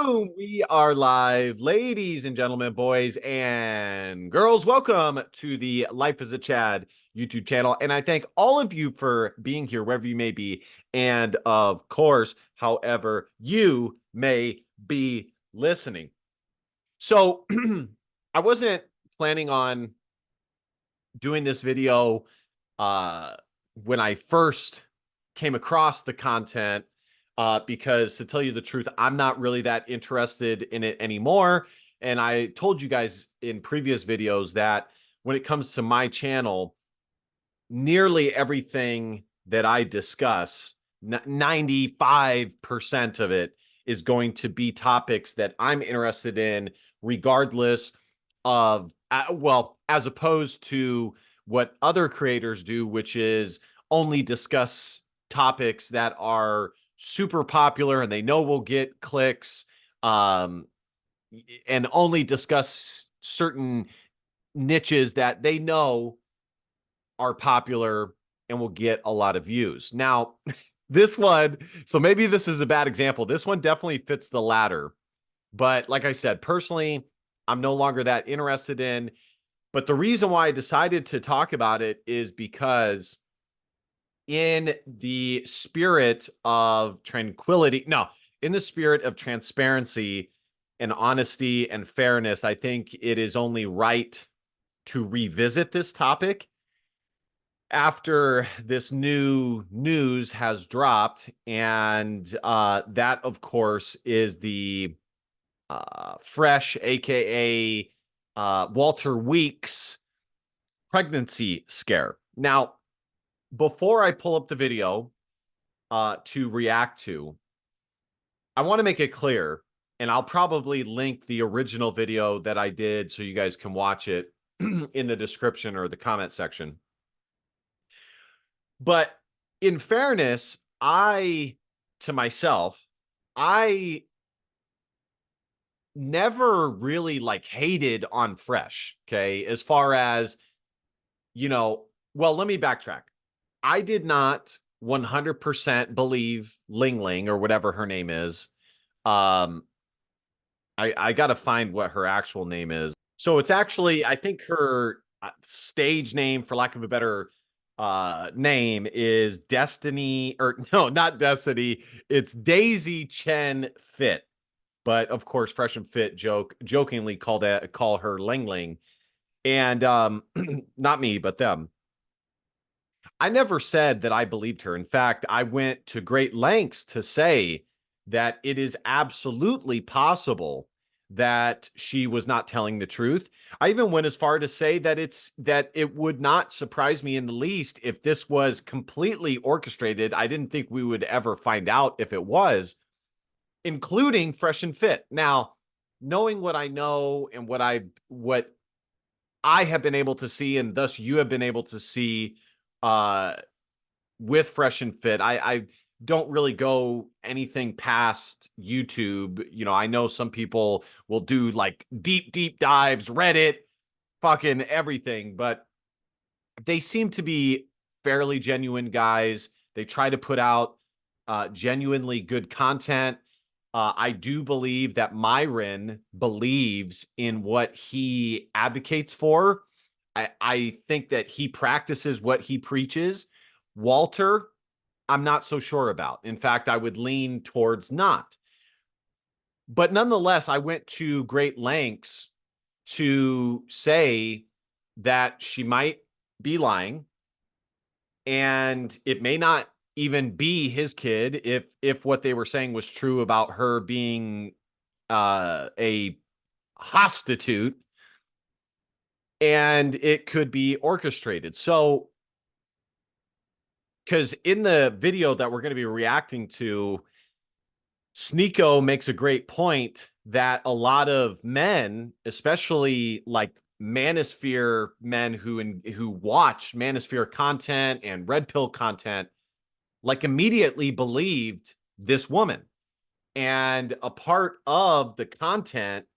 Boom! We are live, ladies and gentlemen, boys and girls. Welcome to the Life as a Chad YouTube channel. And I thank all of you for being here, wherever you may be. And of course, however you may be listening. So I wasn't planning on doing this video when I first came across the content. Because to tell you the truth, I'm not really that interested in it anymore. And I told you guys in previous videos that when it comes to my channel, nearly everything that I discuss, 95% of it is going to be topics that I'm interested in, regardless of, well, as opposed to what other creators do, which is only discuss topics that are super popular and they know will get clicks, and only discuss certain niches that they know are popular and will get a lot of views. Now, this one, so maybe this is a bad example. This one definitely fits the latter. But like I said, personally, I'm no longer that interested in. But the reason why I decided to talk about it is because in the spirit of tranquility, no, in the spirit of transparency and honesty and fairness, I think it is only right to revisit this topic after this new news has dropped. And that, of course, is the Fresh, aka Walter Weeks pregnancy scare. Now, before I pull up the video to react to, I want to make it clear, and I'll probably link the original video that I did so you guys can watch it in the description or the comment section. But in fairness, to myself, I never really hated on Fresh, okay? As far as, well, let me backtrack. I did not 100% believe Ling Ling, or whatever her name is. I got to find what her actual name is. So it's actually, I think her stage name, for lack of a better name, is Destiny, or no, not Destiny. It's Daisy Chen Fit. But of course, Fresh and Fit jokingly call her Ling Ling. And not me, but them. I never said that I believed her. In fact, I went to great lengths to say that it is absolutely possible that she was not telling the truth. I even went as far to say that it would not surprise me in the least if this was completely orchestrated. I didn't think we would ever find out if it was, including Fresh and Fit. Now, knowing what I know and what I have been able to see, and thus you have been able to see with Fresh and Fit, I don't really go anything past YouTube. I know some people will do deep dives, Reddit, fucking everything, but they seem to be fairly genuine guys. They try to put out genuinely good content. I do believe that Myron believes in what he advocates for. I think that he practices what he preaches. Walter, I'm not so sure about. In fact, I would lean towards not. But nonetheless, I went to great lengths to say that she might be lying, and it may not even be his kid if what they were saying was true about her being a prostitute, and it could be orchestrated. So, because in the video that we're going to be reacting to, Sneeko makes a great point that a lot of men, especially Manosphere men who watch Manosphere content and Red Pill content, immediately believed this woman. And a part of the content,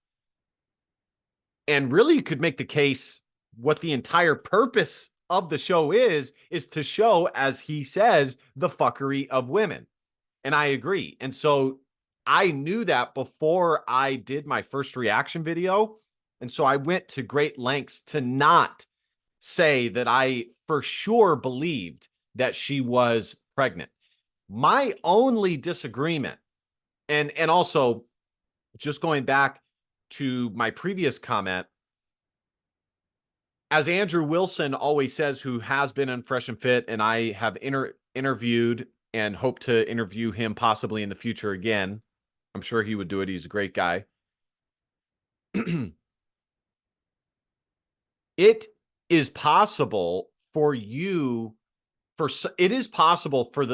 and really you could make the case what the entire purpose of the show is to show, as he says, the fuckery of women. And I agree. And so I knew that before I did my first reaction video. And so I went to great lengths to not say that I for sure believed that she was pregnant. My only disagreement, and also just going back to my previous comment, as Andrew Wilson always says, who has been on Fresh and Fit, and I have interviewed and hope to interview him possibly in the future again. I'm sure he would do it. He's a great guy. It is possible for you, it is possible for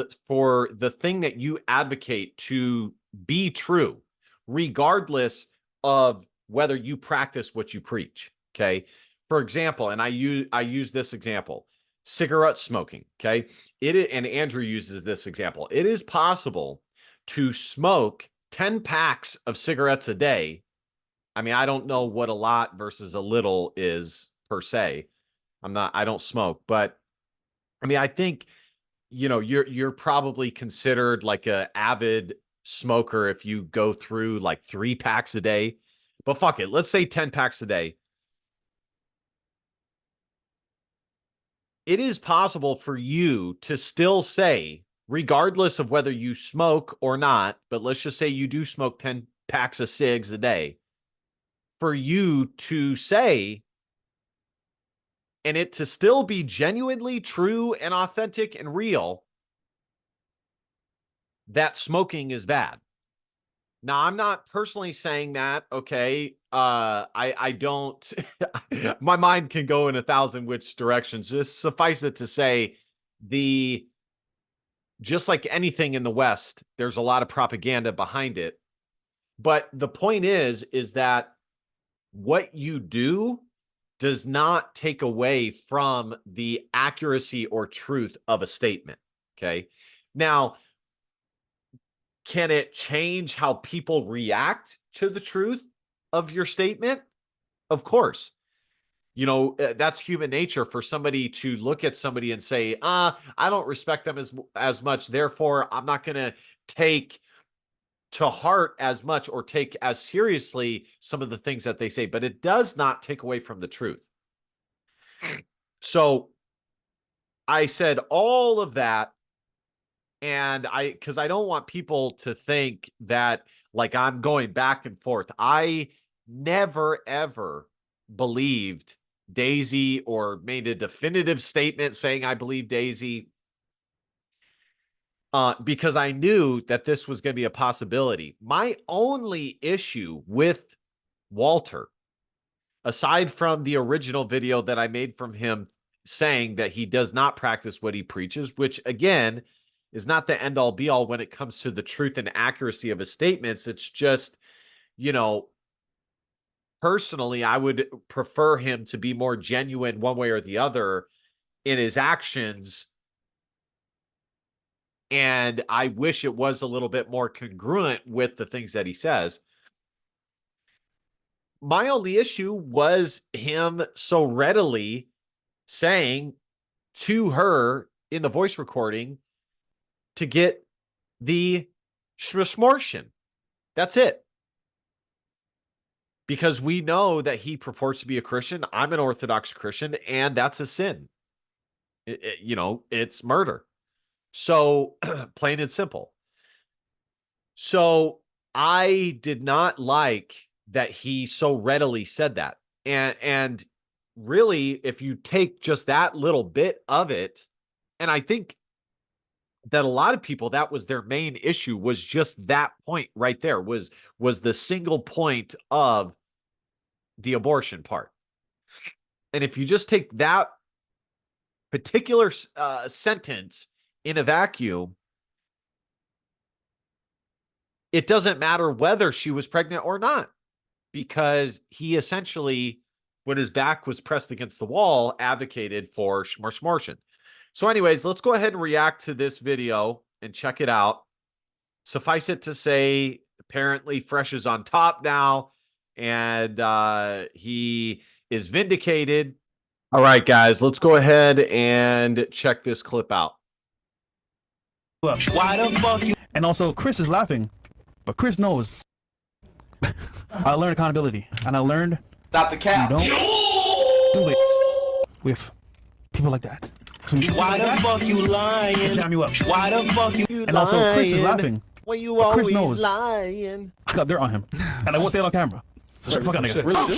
the thing that you advocate to be true, regardless of whether you practice what you preach. Okay. For example, and I use this example, cigarette smoking. Okay. And Andrew uses this example. It is possible to smoke 10 packs of cigarettes a day. I mean, I don't know what a lot versus a little is per se. I don't smoke, but I mean, I think, you're probably considered like a avid smoker if you go through like 3 packs a day. But fuck it, let's say 10 packs a day. It is possible for you to still say, regardless of whether you smoke or not, but let's just say you do smoke 10 packs of cigs a day, for you to say, and it to still be genuinely true and authentic and real, that smoking is bad. Now, I'm not personally saying that, okay? I don't, my mind can go in 1,000 which directions. Just suffice it to say, just like anything in the West, there's a lot of propaganda behind it. But the point is that what you do does not take away from the accuracy or truth of a statement, okay? Now, can it change how people react to the truth of your statement? Of course. That's human nature for somebody to look at somebody and say, I don't respect them as much. Therefore, I'm not going to take to heart as much or take as seriously some of the things that they say, but it does not take away from the truth. So I said all of that, and because I don't want people to think that like I'm going back and forth. I never, ever believed Daisy or made a definitive statement saying I believe Daisy, because I knew that this was going to be a possibility. My only issue with Walter, aside from the original video that I made from him saying that he does not practice what he preaches, which again is not the end all be all when it comes to the truth and accuracy of his statements. It's just, personally, I would prefer him to be more genuine one way or the other in his actions. And I wish it was a little bit more congruent with the things that he says. My only issue was him so readily saying to her in the voice recording to get the smortion. That's it. Because we know that he purports to be a Christian. I'm an Orthodox Christian, and that's a sin. It's murder. So plain and simple. So I did not like that he so readily said that. And really, if you take just that little bit of it, and I think that a lot of people, that was their main issue, was just that point right there, was the single point of the abortion part. And if you just take that particular sentence in a vacuum, it doesn't matter whether she was pregnant or not, because he essentially, when his back was pressed against the wall, advocated for smortion. So anyways, let's go ahead and react to this video and check it out. Suffice it to say, apparently Fresh is on top now, and he is vindicated. All right, guys, let's go ahead and check this clip out. Why the fuck you? And also, Chris is laughing. But Chris knows. I learned accountability, and I learned Stop the cap. you don't do it with people like that. So Why the fuck you lying? jam you up. Why the fuck you And also, Chris is laughing. Well, you But Chris always knows. lying. I got dirt on him, and I won't say it on camera. So shut the fuck up, nigga. Really?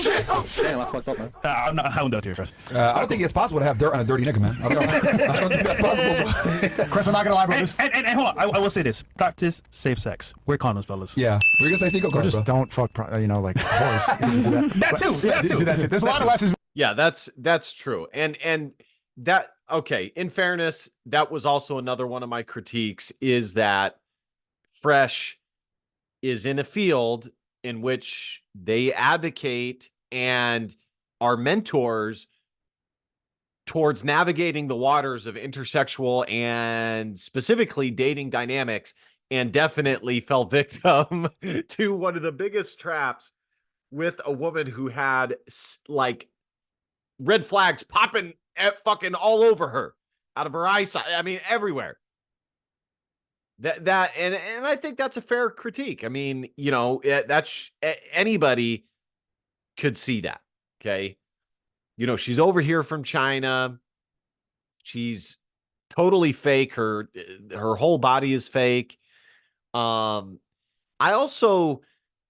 Damn, that's fucked up, man. I won't do it to you, Chris. I don't think it's possible to have dirt on a dirty nigga, man. I don't think that's possible. Chris, I'm not gonna lie about this. And hold on, I will say this: practice safe sex. Wear condoms, fellas. Yeah, we're gonna say Sneeko Or card, just bro. don't fuck, whores. That too. That too. Do that too. There's a lot of lessons. Yeah, that's true. And that, okay, in fairness, that was also another one of my critiques, is that Fresh is in a field in which they advocate and are mentors towards navigating the waters of intersexual and specifically dating dynamics, and definitely fell victim to one of the biggest traps with a woman who had like red flags popping at fucking all over her, out of her eyesight. I mean, everywhere. And I think that's a fair critique. I mean, you know, that's anybody could see that. Okay. You know, she's over here from China. She's totally fake. Her whole body is fake. I also,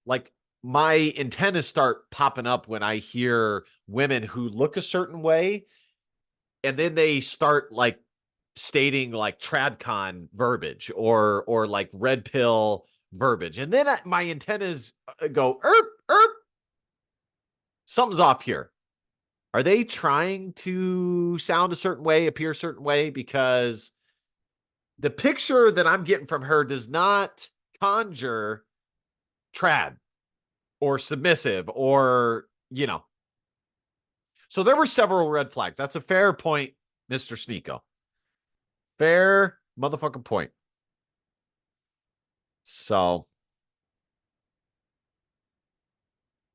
like, my antennas start popping up when I hear women who look a certain way, and then they start like stating like tradcon verbiage or like red pill verbiage, and then my antennas go erp. Something's off here. Are they trying to sound a certain way, appear a certain way? Because the picture that I'm getting from her does not conjure trad or submissive or, you know. So there were several red flags. That's a fair point, Mr. Sneeko. Fair motherfucking point. So,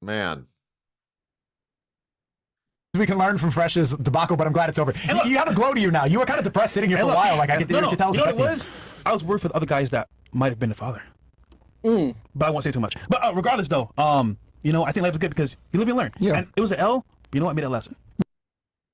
man. We can learn from Fresh's debacle, but I'm glad it's over. You have a glow to you now. You were kind of depressed sitting here for a while. Like, I could tell. You know what it was? I was worried for the other guys that might have been the father. But I won't say too much. But regardless, though, you know, I think life is good because you live and learn. Yeah. And it was an L. You know what? I made a lesson.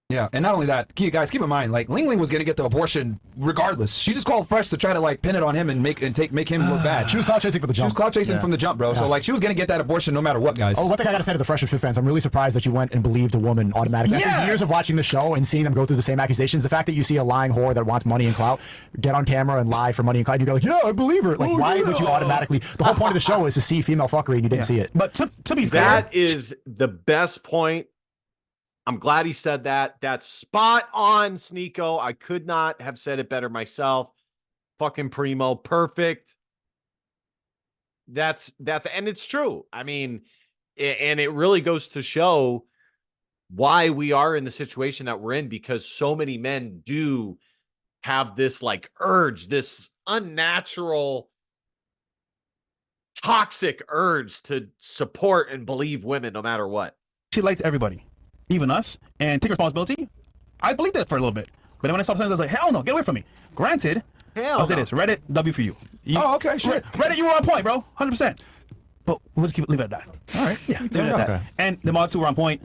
Yeah, and not only that, guys, keep in mind, like, Ling Ling was gonna get the abortion regardless. She just called Fresh to try to like pin it on him and make him look bad. She was cloud chasing for the jump. She was cloud chasing from the jump, bro. Yeah. So like, she was gonna get that abortion no matter what, guys. Oh, one thing I gotta say to the Fresh and Fit fans, I'm really surprised that you went and believed a woman automatically. Yeah. After years of watching the show and seeing them go through the same accusations, the fact that you see a lying whore that wants money and clout get on camera and lie for money and clout, you go like, yeah, I believe her. Like, why would you automatically? The whole point of the show is to see female fuckery, and you didn't see it. But to be fair, That is the best point. I'm glad he said that. That's spot on, Sneeko. I could not have said it better myself. Fucking primo, perfect. That's and it's true. I mean, and it really goes to show why we are in the situation that we're in, because so many men do have this like urge, this unnatural, toxic urge to support and believe women no matter what. she likes everybody, even us, and take responsibility. I believed that for a little bit. But then when I saw something, I was like, hell no, get away from me. Granted, I'll say this, Reddit, W for you. Oh, okay, shit. Reddit, you were on point, bro, 100%. But we'll just leave it at that. All right. Yeah, leave it at that. Okay. And the mod 2 were on point,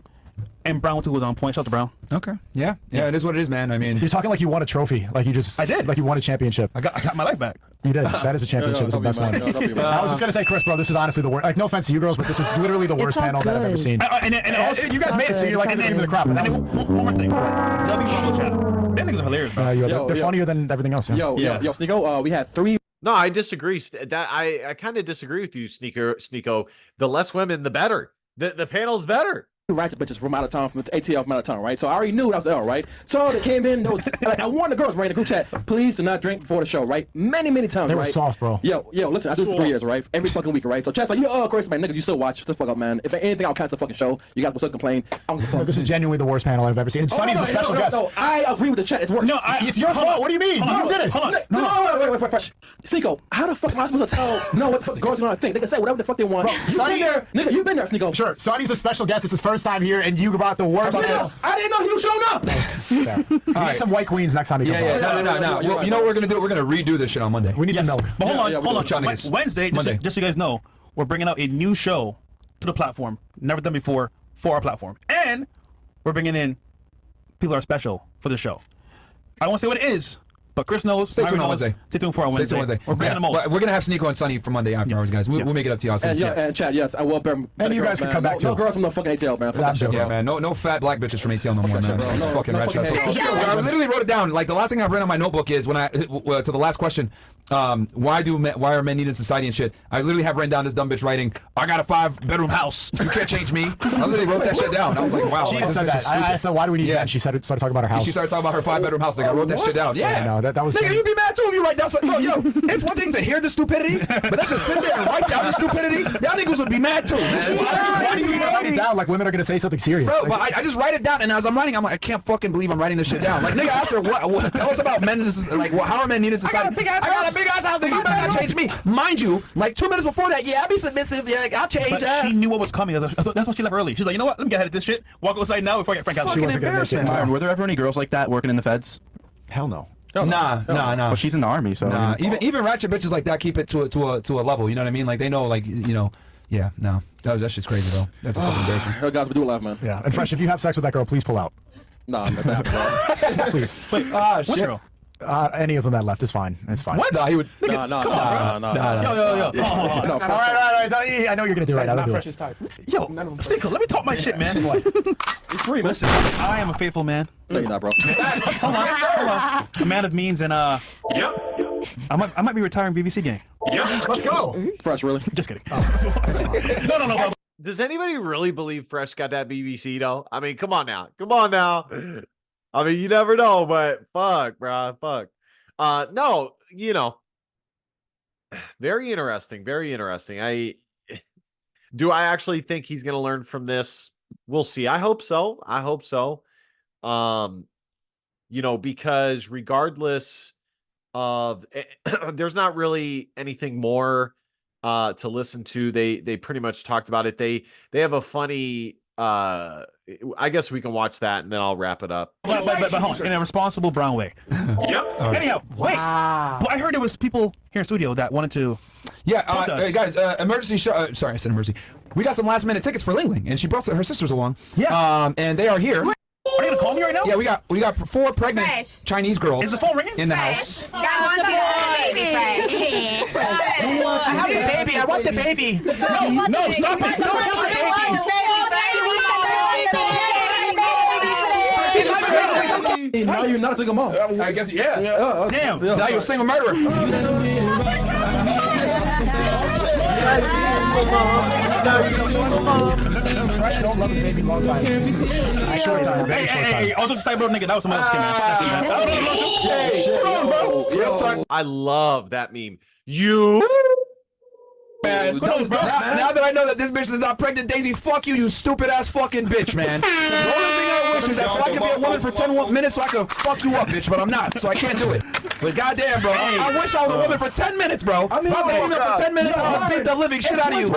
and Brown 2 was on point. Shout out to Brown. Okay. Yeah. Yeah, it is what it is, man. I mean, You're talking like you won a trophy, like you just. I did. Like you won a championship. I got my life back. You did. That is a championship. It's the best one. I was just gonna say, Chris, bro, this is honestly the worst. Like, no offense to you girls, but this is literally the worst all panel that I've ever good. seen. And also, You guys made it, so you're like in the cream of the crop. And that was, one more thing. W Rumble channel. Them niggas are hilarious, bro. they're funnier than everything else. Yeah. Yo, Sneeko, we had 3. No, I disagree. That I kind of disagree with you, Sneeko. The less women, the better. The panel's better. Ratchet bitches from out of town, from ATL from out of town, right? So I already knew that was L, right? So they came in, those, like, I warned the girls, right, in the group chat, please do not drink before the show, right? Many times, They right? were sauce, bro. Yo, listen, I do this for 3 years, right? Every fucking week, right? So chat's like, of course, man, nigga, you still watch. Shut the fuck up, man. If anything, I'll cancel the fucking show. You guys will still complain. I don't give a fuck. This is genuinely the worst panel I've ever seen. And Sonny's a special guest. No, I agree with the chat. It's worse. No, It's your fault. What do you mean? You did it. Hold on. No, wait, fresh. Sneeko, how the fuck am I supposed to tell what the fuck girls are gonna think? They can say whatever the fuck they want. Bro, You've been there, nigga, you've been there, Sneeko. Sure, Sonny's a special guest. It's his first first time here, and you brought the worst. I didn't know he was showing up. We need some white queens next time he comes Yeah, on. no. Well, you know what we're gonna do? We're gonna redo this shit on Monday. We need some milk. But hold on. Chinese. Wednesday, just so you guys know, we're bringing out a new show to the platform, never done before for our platform, and we're bringing in people that are special for the show. I don't want to say what it is, but Chris knows. Stay tuned on Wednesday. Stay tuned for our Wednesday. We're bringing them all. We're gonna have Sneeko and Sunny for Monday after hours, guys. We'll make it up to y'all. And Chad, yes, I will bear. And you guys can come back too. No girls from the fucking ATL, man. Fuck that shit, Yeah, bro. man. No fat black bitches from ATL no more, man. bro. No, Fucking no rat fucking shit. hate. I literally wrote it down. Like the last thing I've written on my notebook is when I to the last question, why are men needed in society and shit? I literally have written down this dumb bitch writing, I got a 5-bedroom house. You can't change me. I literally wrote that shit down. I was like, wow. She like, this said bitch that. is stupid. I said, why do we need that? She started talking about her house. She started talking about her 5-bedroom house. Like I wrote that shit down. Yeah, no, that was. Nigga, you'd be mad too if you write down something. No, yo, it's one thing to hear the stupidity, but then to sit there and write down the stupidity, y'all niggas would be mad too. Why do you write it down like women are gonna say something serious? Bro, but I just write it down, and as I'm writing, I'm like, I can't fucking believe I'm writing this shit down. Like, nigga, I said, what? Tell us about men. Like, how are men needed in society? I got a big ass house. Nigga, you better not change me. Mind you, like 2 minutes before that, yeah, I'll be submissive. Yeah, like, I'll change. But she knew what was coming. That's why she left early. She's like, you know what? Let me get ahead of this shit. Walk outside now before I get Frank out. She wasn't gonna make it. Myron, were there ever any girls like that working in the feds? Hell no. Nah. Well, she's in the army, so. Nah, even ratchet bitches like that keep it to a level. You know what I mean? Like they know, like you know, yeah. No, that's just crazy though. That's a fucking embarrassment. Guys, we do laugh, man. Yeah, and Fresh, if you have sex with that girl, please pull out. Nah, that's happening. Please. Wait, which girl? Any of them that left is fine. It's fine. What? Nah, he would. Nah. Yo. All right. I know you're gonna do it. I'll do it. Yo, Sneeko, let me talk my shit, man. It's free, man. Listen, I am a faithful man. No, you're not, bro. Hold on. A man of means, and I might be retiring BBC gang. Let's go. Fresh, really? Just kidding. No. Does anybody really believe Fresh got that BBC though? I mean, come on now. I mean, you never know, but fuck, bro, fuck. No, you know, very interesting. I actually think he's gonna learn from this. We'll see. I hope so. You know, because regardless of, there's not really anything more to listen to. They pretty much talked about it. They have a funny. I guess we can watch that and then I'll wrap it up. But hold on, in a responsible brown way. Anyhow, wait. But I heard there was people here in studio that wanted to. Yeah, us. guys, emergency show. Sorry, I said emergency. We got some last minute tickets for Ling Ling, and she brought her sisters along. Yeah. And they are here. Are you gonna call me right now? Yeah, we got 4 pregnant Fresh. Chinese girls. Is the phone ringing? In the house. I want I want the baby. No, stop it. Don't kill the baby. Now you're not a single mom. I guess, yeah. Damn. Now you're a single murderer. Fresh don't love his baby long time. Short time. Very short time. Hey, I'll just say, bro, nigga, that was someone else, man. Real talk. I love that meme. You Man, now that I know that this bitch is not pregnant, Daisy, fuck you, you stupid ass fucking bitch, man. The only thing I wish is that so I could be a woman for 10 minutes so I could fuck you up, bitch, but I'm not, so I can't do it. But goddamn, bro, I wish I was a woman for 10 minutes, bro. If I was a woman for 10 minutes, I would beat the living shit out of you.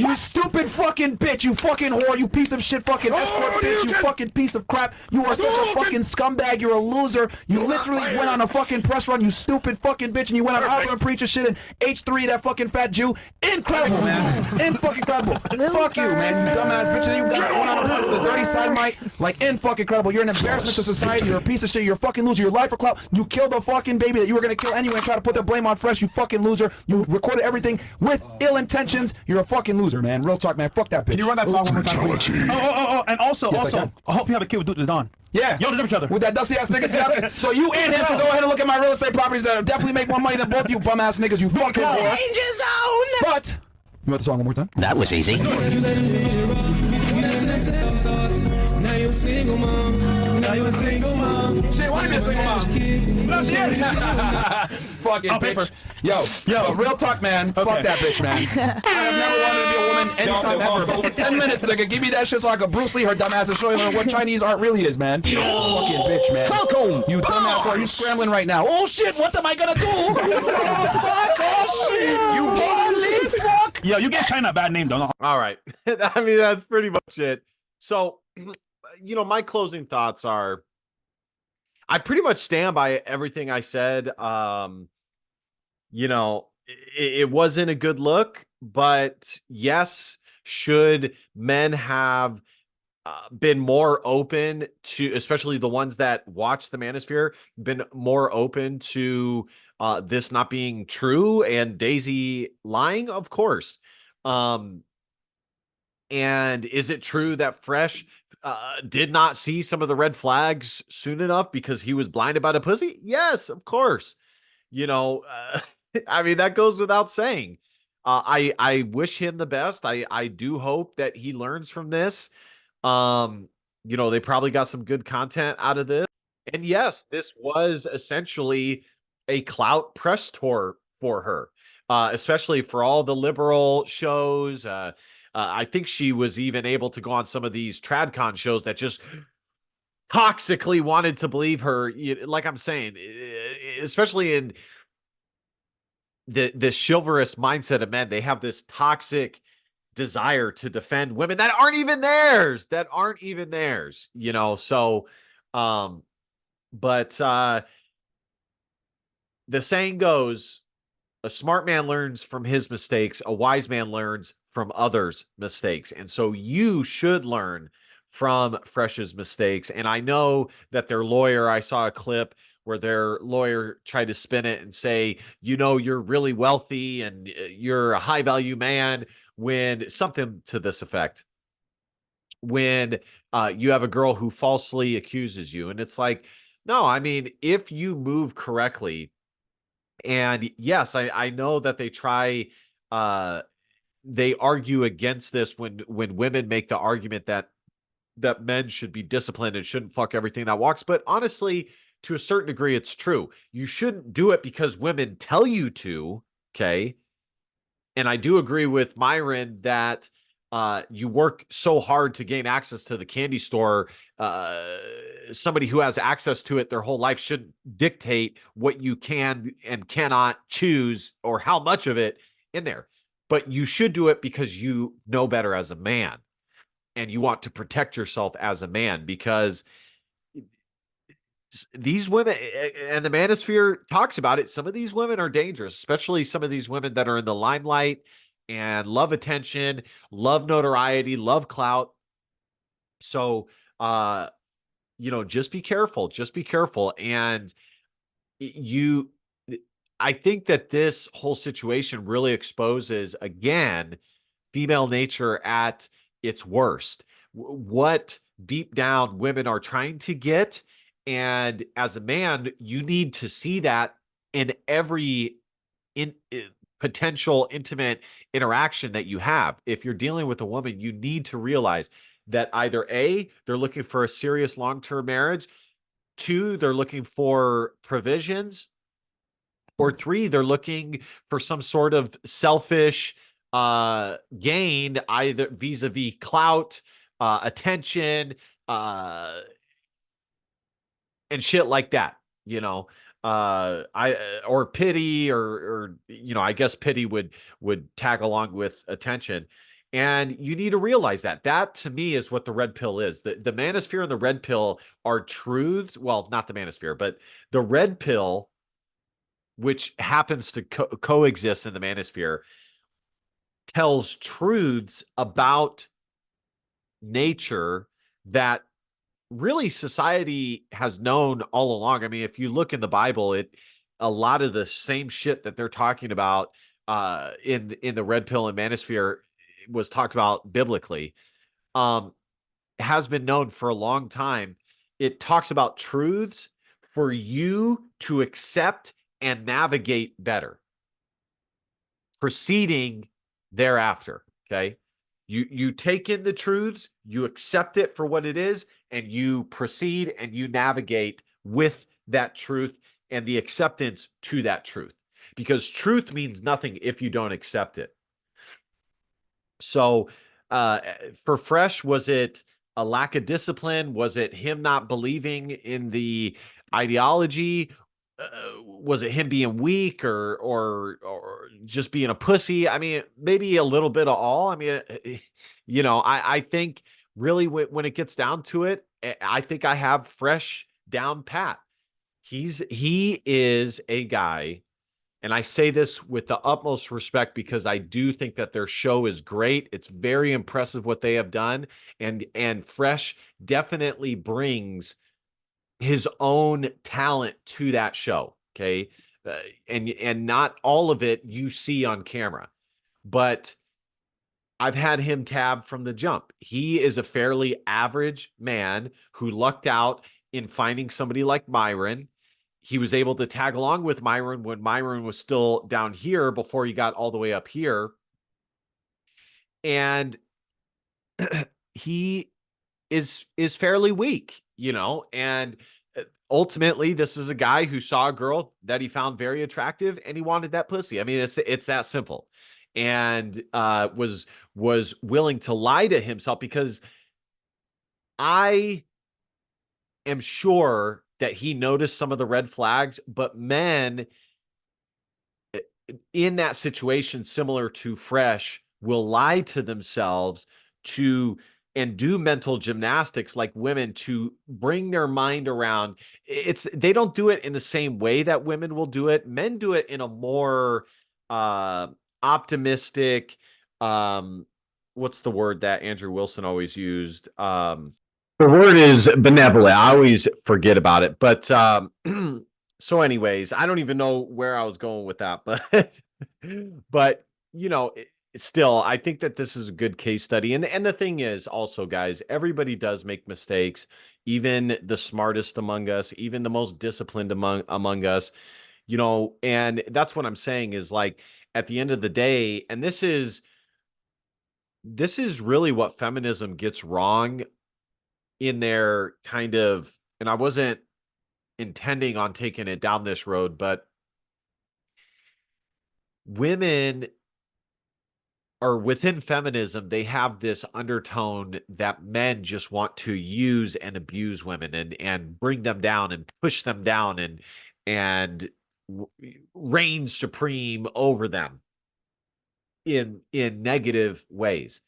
You stupid fucking bitch, you fucking whore, you piece of shit fucking escort bitch, you fucking piece of crap. You are such a fucking scumbag, you're a loser. You literally went on a fucking press run, you stupid fucking bitch, and you went on Oprah and Preacher shit and H3, that fucking fat Jew. Incredible, man. Fucking incredible. Fuck you, man, you dumbass bitch. And you went on a run with a dirty sodomite. Like, fucking incredible. You're an embarrassment to society. You're a piece of shit. You're a fucking loser. Your life for clout. You killed a fucking baby that you were gonna kill anyway and try to put the blame on Fresh. You fucking loser. You recorded everything with ill intentions. You're a fucking loser, man. Real talk, man. Fuck that bitch. Can you run that song one more time, please? Oh, and also, Yes, I can. I hope you have a kid with the Don. Yeah. Y'all deserve each other. With that dusty ass nigga. See, so you and him can go ahead and look at my real estate properties that definitely make more money than both you bum ass niggas. You fucking whore. But you want the song one more time? That was easy. Now you're a single mom. She wanted me a single mom. No, she is. Fucking On bitch. paper. Yo, but real talk, man. Fuck that bitch, man. I have never wanted to be a woman anytime ever. But for 10 minutes, nigga, give me that shit so I could Bruce Lee her dumb ass and show you what Chinese art really is, man. Fucking bitch, man. You dumbass, are you scrambling right now? Oh shit, what am I gonna do? Oh fuck, oh shit. You holy fuck. Yo, you get China a bad name, though. All right. I mean, that's pretty much it. So, my closing thoughts are I pretty much stand by everything I said. It wasn't a good look, but yes, should men have been more open to, especially the ones that watch the Manosphere, been more open to this not being true and Daisy lying? Of course. And is it true that Fresh did not see some of the red flags soon enough because he was blinded by the pussy? Yes, of course. I mean, that goes without saying. I wish him the best. I do hope that he learns from this. They probably got some good content out of this. And yes, this was essentially a clout press tour for her, especially for all the liberal shows. I think she was even able to go on some of these TradCon shows that just toxically wanted to believe her. Like I'm saying, especially in the chivalrous mindset of men, they have this toxic desire to defend women that aren't even theirs, so but the saying goes, a smart man learns from his mistakes, a wise man learns from others' mistakes. And so you should learn from Fresh's mistakes. And I know that their lawyer, I saw a clip where their lawyer tried to spin it and say, you're really wealthy and you're a high value man, when something to this effect, when you have a girl who falsely accuses you. And it's like, no, I mean, if you move correctly, and yes, I know that they try, they argue against this when women make the argument that men should be disciplined and shouldn't fuck everything that walks. But honestly, to a certain degree, it's true. You shouldn't do it because women tell you to, okay? And I do agree with Myron that you work so hard to gain access to the candy store. Somebody who has access to it their whole life shouldn't dictate what you can and cannot choose or how much of it in there. But you should do it because you know better as a man and you want to protect yourself as a man, because these women, and the Manosphere talks about it, some of these women are dangerous, especially some of these women that are in the limelight and love attention, love notoriety, love clout. So, just be careful. Just be careful. And I think that this whole situation really exposes, again, female nature at its worst. What deep down women are trying to get. And as a man, you need to see that in every potential intimate interaction that you have. If you're dealing with a woman, you need to realize that either A, they're looking for a serious long-term marriage, 2, they're looking for provisions, or 3, they're looking for some sort of selfish gain, either vis-a-vis clout, attention, and shit like that, or pity, or I guess pity would tag along with attention. And you need to realize that to me is what the red pill is. The Manosphere and the red pill are truths. Well, not the Manosphere, but the red pill, which happens to coexist in the Manosphere, tells truths about nature that really society has known all along. I mean, if you look in the Bible, a lot of the same shit that they're talking about in the red pill and Manosphere was talked about biblically, has been known for a long time. It talks about truths for you to accept and navigate better, proceeding thereafter. Okay. You take in the truths, you accept it for what it is, and you proceed and you navigate with that truth and the acceptance to that truth, because truth means nothing if you don't accept it. So for Fresh, was it a lack of discipline? Was it him not believing in the ideology? was it him being weak or just being a pussy? I mean, maybe a little bit of all. I mean, I think really when it gets down to it, I think I have Fresh down pat. He is a guy, and I say this with the utmost respect because I do think that their show is great. It's very impressive what they have done, and Fresh definitely brings his own talent to that show. Okay. And not all of it you see on camera, but I've had him tab from the jump. He is a fairly average man who lucked out in finding somebody like Myron. He was able to tag along with Myron when Myron was still down here before he got all the way up here. And he is fairly weak, and ultimately this is a guy who saw a girl that he found very attractive and he wanted that pussy. I mean, it's that simple. And was willing to lie to himself, because I am sure that he noticed some of the red flags, but men in that situation, similar to Fresh, will lie to themselves and do mental gymnastics like women to bring their mind around. They don't do it in the same way that women will do it. Men do it in a more optimistic, what's the word that Andrew Wilson always used? The word is benevolent. I always forget about it. But so anyways, I don't even know where I was going with that, but still, I think that this is a good case study. And the thing is also, guys, everybody does make mistakes, even the smartest among us, even the most disciplined among us, and that's what I'm saying is, like, at the end of the day, and this is really what feminism gets wrong in their kind of, and I wasn't intending on taking it down this road, but women, or within feminism, they have this undertone that men just want to use and abuse women and bring them down and push them down and reign supreme over them in negative ways.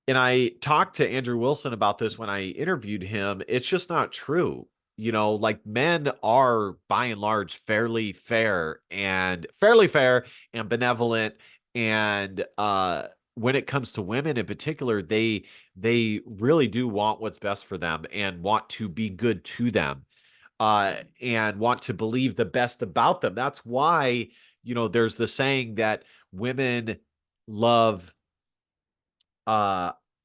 And I talked to Andrew Wilson about this when I interviewed him. It's just not true. Like, men are by and large fairly fair and benevolent. And when it comes to women in particular, they really do want what's best for them and want to be good to them, and want to believe the best about them. That's why, there's the saying that women love,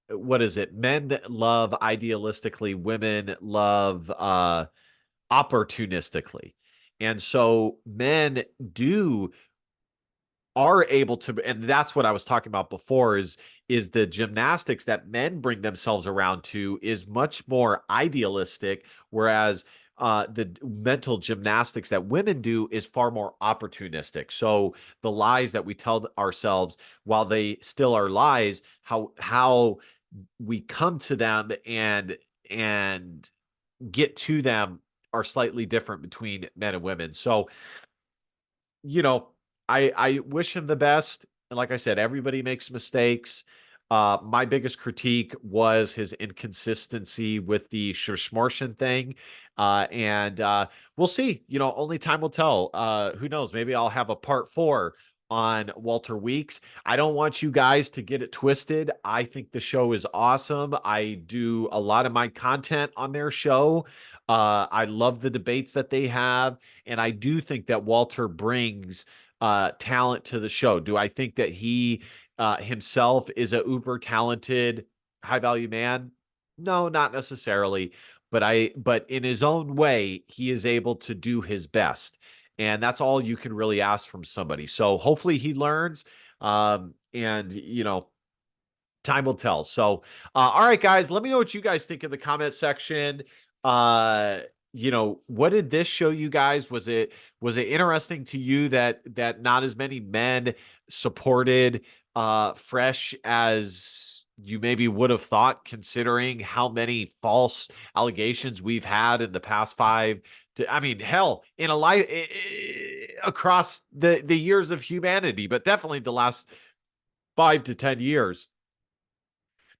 what is it? Men love idealistically, women love opportunistically. And so men are able to, and that's what I was talking about before, is the gymnastics that men bring themselves around to is much more idealistic, whereas the mental gymnastics that women do is far more opportunistic. So the lies that we tell ourselves, while they still are lies, how we come to them and get to them are slightly different between men and women. So, I wish him the best. And like I said, everybody makes mistakes. My biggest critique was his inconsistency with the Schwarzmartian thing. And we'll see. Only time will tell. Who knows? Maybe I'll have a part 4 on Walter Weeks. I don't want you guys to get it twisted. I think the show is awesome. I do a lot of my content on their show. I love the debates that they have. And I do think that Walter brings talent to the show. Do I think that he himself is a uber talented, high value man? No, not necessarily. But in his own way, he is able to do his best. And that's all you can really ask from somebody. So hopefully he learns. And time will tell. So, all right, guys, let me know what you guys think in the comment section. What did this show you guys? Was it interesting to you that not as many men supported Fresh as you maybe would have thought, considering how many false allegations we've had in the past 5 to, I mean, hell, in a life across the years of humanity, but definitely the last 5 to 10 years.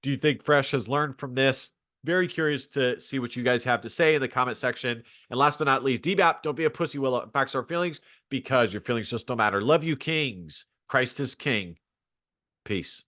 Do you think Fresh has learned from this? Very curious to see what you guys have to say in the comment section. And last but not least, DBAP, don't be a pussy, will facts our feelings, because your feelings just don't matter. Love you, kings. Christ is king. Peace.